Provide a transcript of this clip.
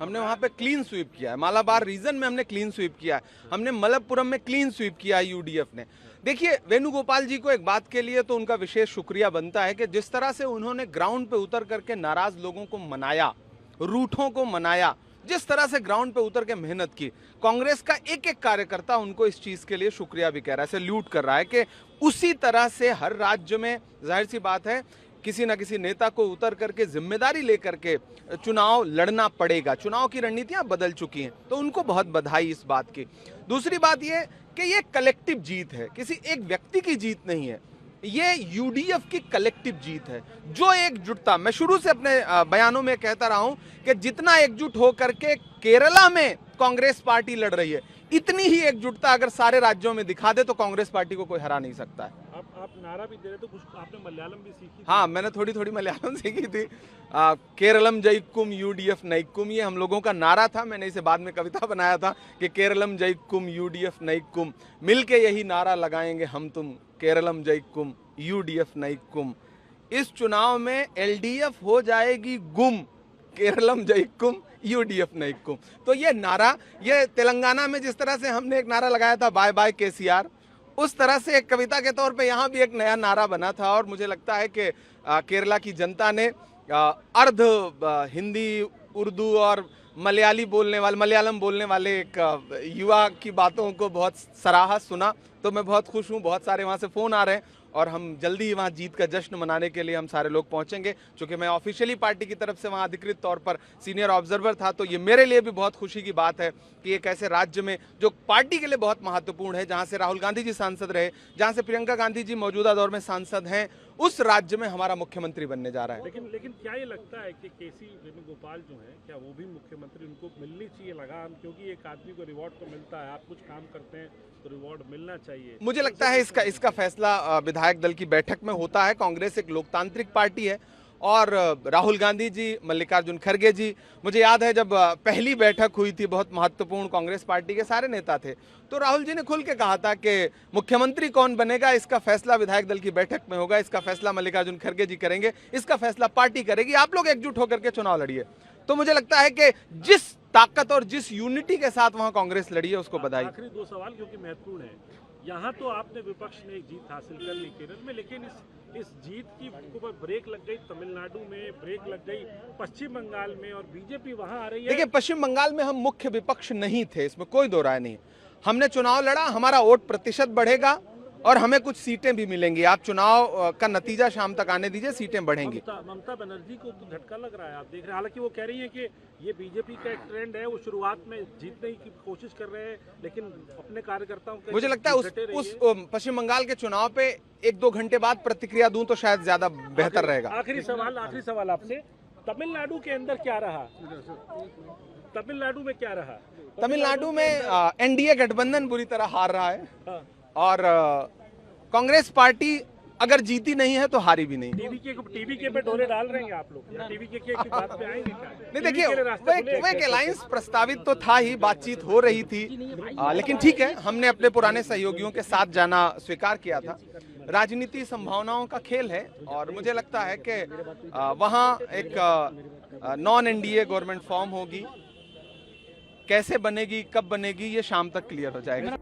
हमने वहां पे क्लीन स्वीप किया है, मालाबार रीजन में हमने क्लीन स्वीप किया है, हमने मलप्पुरम में क्लीन स्वीप किया है यूडीएफ ने। देखिए, वेणुगोपाल जी को एक बात के लिए तो उनका विशेष शुक्रिया बनता है कि जिस तरह से उन्होंने ग्राउंड पे उतर करके नाराज लोगों को मनाया, रूठों को मनाया, जिस तरह से ग्राउंड पे उतर के मेहनत की, कांग्रेस का एक एक कार्यकर्ता उनको इस चीज के लिए शुक्रिया भी कह रहा है, सैल्यूट कर रहा है कि उसी तरह से हर राज्य में जाहिर सी बात है किसी न किसी नेता को उतर करके जिम्मेदारी लेकर के चुनाव लड़ना पड़ेगा। चुनाव की रणनीतियां बदल चुकी हैं, तो उनको बहुत बधाई इस बात की। दूसरी बात यह कि ये कलेक्टिव जीत है, किसी एक व्यक्ति की जीत नहीं है, ये यूडीएफ की कलेक्टिव जीत है। जो एकजुटता, मैं शुरू से अपने बयानों में कहता रहा हूं कि जितना एकजुट होकर के केरला में कांग्रेस पार्टी लड़ रही है, इतनी ही एकजुटता अगर सारे राज्यों में दिखा दे तो कांग्रेस पार्टी को कोई हरा नहीं सकता है। आप नारा भी दे रहे, तो कुछ आपने मलयालम भी सीखी? हाँ, मैंने थोड़ी थोड़ी मलयालम सीखी थी। केरलम जयकुम यूडीएफ नैकुम, ये हम लोगों का नारा था। मैंने इसे बाद में कविता बनाया था कि केरलम जयकुम यूडीएफ नैकुम, मिलके यही नारा लगाएंगे हम तुम, केरलम जयकुम यूडीएफ नैकुम। इस चुनाव में एलडीएफ हो जाएगी गुम, केरलम जयकुम यूडीएफ नैकुम। तो ये नारा, ये तेलंगाना में जिस तरह से हमने एक नारा लगाया था बाय बाय केसीआर, उस तरह से एक कविता के तौर पे यहाँ भी एक नया नारा बना था। और मुझे लगता है कि केरला की जनता ने अर्ध हिंदी, उर्दू और मलयालम बोलने वाले एक युवा की बातों को बहुत सराहा, सुना। तो मैं बहुत खुश हूँ। बहुत सारे वहाँ से फ़ोन आ रहे हैं और हम जल्दी ही वहाँ जीत का जश्न मनाने के लिए हम सारे लोग पहुँचेंगे। चूँकि मैं ऑफिशियली पार्टी की तरफ से वहाँ अधिकृत तौर पर सीनियर ऑब्जर्वर था, तो ये मेरे लिए भी बहुत खुशी की बात है कि एक ऐसे राज्य में जो पार्टी के लिए बहुत महत्वपूर्ण है, जहाँ से राहुल गांधी जी सांसद रहे, जहाँ से प्रियंका गांधी जी मौजूदा दौर में सांसद हैं, उस राज्य में हमारा मुख्यमंत्री बनने जा रहा है। लेकिन क्या ये लगता है कि केसी वेणुगोपाल जो है, क्या वो भी मुख्यमंत्री, उनको मिलनी चाहिए लगाम? क्योंकि एक आदमी को रिवॉर्ड तो मिलता है, आप कुछ काम करते हैं तो रिवॉर्ड मिलना चाहिए। मुझे लगता है इसका फैसला विधायक दल की बैठक में होता है। कांग्रेस एक लोकतांत्रिक पार्टी है और राहुल गांधी जी, मल्लिकार्जुन खड़गे जी, मुझे याद है जब पहली बैठक हुई थी बहुत महत्वपूर्ण, कांग्रेस पार्टी के सारे नेता थे, तो राहुल जी ने खुल के कहा था कि मुख्यमंत्री कौन बनेगा इसका फैसला विधायक दल की बैठक में होगा, इसका फैसला मल्लिकार्जुन खड़गे जी करेंगे, इसका फैसला पार्टी करेगी, आप लोग एकजुट होकर के चुनाव लड़िए। तो मुझे लगता है कि जिस ताकत और जिस यूनिटी के साथ वहां कांग्रेस लड़ी है उसको बधाई। आखिरी दो सवाल क्योंकि महत्वपूर्ण है। यहाँ तो आपने विपक्ष ने एक जीत हासिल कर ली केरल में, लेकिन इस जीत की ऊपर ब्रेक लग गई तमिलनाडु में, ब्रेक लग गई पश्चिम बंगाल में, और बीजेपी वहां आ रही है। देखिए, पश्चिम बंगाल में हम मुख्य विपक्ष नहीं थे, इसमें कोई दो राय नहीं। हमने चुनाव लड़ा, हमारा वोट प्रतिशत बढ़ेगा और हमें कुछ सीटें भी मिलेंगी। आप चुनाव का नतीजा शाम तक आने दीजिए, सीटें बढ़ेंगी। ममता बनर्जी को तो झटका लग रहा है, आप देख रहे हैं। हालांकि वो कह रही है कि ये बीजेपी का एक ट्रेंड है, वो शुरुआत में जीतने की कोशिश कर रहे हैं, लेकिन अपने कार्यकर्ताओं के, मुझे लगता है उस पश्चिम बंगाल के चुनाव पे 1-2 घंटे बाद प्रतिक्रिया दूं तो शायद ज्यादा बेहतर रहेगा। आखिरी सवाल आपसे, तमिलनाडु के अंदर क्या रहा? तमिलनाडु में क्या रहा? तमिलनाडु में एनडीए गठबंधन बुरी तरह हार रहा है। हाँ। और कांग्रेस पार्टी अगर जीती नहीं है तो हारी भी नहीं। टीवी के पे डोले डाल रहे हैं आप लोग, या टीवी के की बात पे आएंगे क्या? नहीं, देखिए, वो एक अलायंस प्रस्तावित तो था ही, बातचीत हो रही थी, लेकिन ठीक है, हमने अपने पुराने सहयोगियों के साथ जाना स्वीकार किया था। राजनीति संभावनाओं का खेल है और मुझे लगता है कि वहाँ एक नॉन एनडीए गवर्नमेंट फॉर्म होगी। कैसे बनेगी, कब बनेगी, ये शाम तक क्लियर हो जाएगा।